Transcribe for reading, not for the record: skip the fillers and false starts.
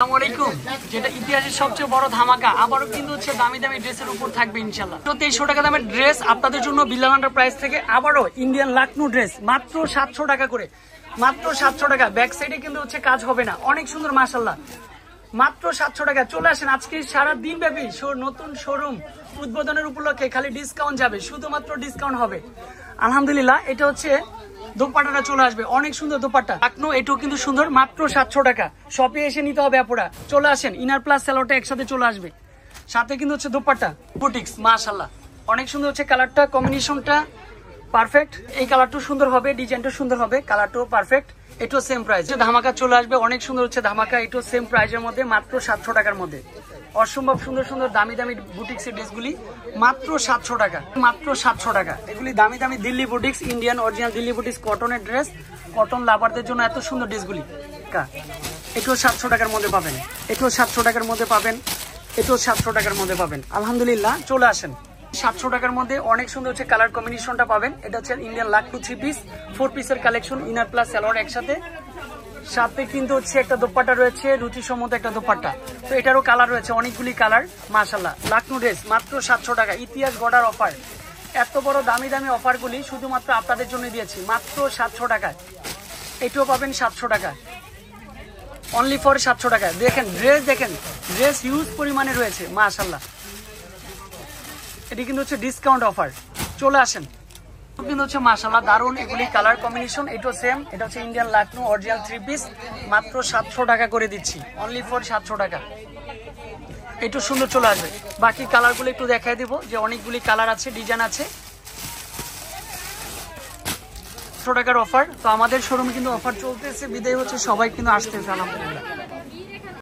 আসসালামু যেটা ইতিহাসের সবচেয়ে বড় ধামাকা আবারও কিন্তু হচ্ছে দামি দামি ড্রেসের উপর থাকবে ইনশাআল্লাহ। তো 2300 টাকা দামের ড্রেস আপনাদের জন্য বিল্লাল এন্টারপ্রাইজ থেকে আবারও ইন্ডিয়ান লাকনো ড্রেস মাত্র 700 টাকা করে, মাত্র 700 টাকা। ব্যাক সাইডে কিন্তু হচ্ছে কাজ হবে না, অনেক সুন্দর মাশাআল্লাহ। মাত্র 700 টাকা। চলে আসেন আজকে সারা দিন ব্যাপী নতুন শোরুম উদ্বোধনের উপলক্ষে খালি ডিসকাউন্ট যাবে, শুধুমাত্র ডিসকাউন্ট হবে আলহামদুলিল্লাহ। এটা হচ্ছে দোপাট্টাটা চলে আসবে, অনেক সুন্দর দোপাট্টা লাকনো, এটাও কিন্তু সুন্দর, মাত্র 700 টাকা। শপে এসে নিতে হবে আপুরা, চলে আসেন। ইনার প্লাস সালোয়ারটা একসাথে চলে আসবে, সাথে কিন্তু হচ্ছে দোপাট্টা বুটিক্স মাশাআল্লাহ, অনেক সুন্দর হচ্ছে কালারটা, কম্বিনেশনটা পারফেক্ট। এই কালারটাও সুন্দর হবে, ডিজাইনটাও সুন্দর হবে, কালারটাও পারফেক্ট। এটাও সেম প্রাইস, ধামাকা চলে আসবে, অনেক সুন্দর হচ্ছে ধামাকা। এটাও সেম প্রাইসের মধ্যে মাত্র 700 টাকার মধ্যে। অসম্ভব সুন্দর সুন্দর দামি দামি বুটিক্সের ড্রেসগুলি মাত্র 700 টাকা, মাত্র 700 টাকা। এগুলি দামি দামি Delhi boutiques, Indian original Delhi boutiques কটনের ড্রেস, কটন লাভারদের জন্য এত সুন্দর ড্রেসগুলি। এটাও 700 টাকার মধ্যে পাবেন, এটাও 700 টাকার মধ্যে পাবেন, এটাও 700 টাকার মধ্যে পাবেন আলহামদুলিল্লাহ। চলে আসেন 700 টাকার মধ্যে অনেক সুন্দর হচ্ছে কালার কম্বিনেশনটা পাবেন। এটা হচ্ছে ইন্ডিয়ান লাকনো 3 পিস 4 পিসের কালেকশন, ইনার প্লাস সালোয়ার একসাথে, সাথে কিন্তু হচ্ছে একটা দোপাট্টা রয়েছে, রুচি সম্মত একটা দোপাট্টা। তো এটারও কালার রয়েছে, অনেকগুলি কালার মাশাআল্লাহ। লাকনো ড্রেস মাত্র 700 টাকা, ইতিহাস গড়ার অফার। এত বড় দামি দামি অফারগুলি শুধুমাত্র আপনাদের জন্য দিয়েছি মাত্র 700 টাকায়। এটাও পাবেন 700 টাকা, অনলি ফর 700 টাকা। দেখেন ড্রেস, দেখেন ড্রেস হিউজ পরিমাণে রয়েছে মাশাআল্লাহ। এটি কিন্তু হচ্ছে ডিসকাউন্ট অফার, চলে আসেন। কিন্তু হচ্ছে মাশাআল্লাহ দারুন এগুলি কালার কম্বিনেশন। এটাও সেম, এটা হচ্ছে ইন্ডিয়ান লাকনো অরিজিনাল 3 পিস, মাত্র 700 টাকা করে দিচ্ছি, অনলি ফর 700 টাকা। একটু সুন্দর চলে আসবে। বাকি কালারগুলো একটু দেখাই দিব, যে অনেকগুলি কালার আছে, ডিজাইন আছে। 700 টাকার অফার। তো আমাদের শোরুমে কিন্তু অফার চলতেছে, বিদায় হচ্ছে সবাই কিন্তু আসতেছে আলহামদুলিল্লাহ।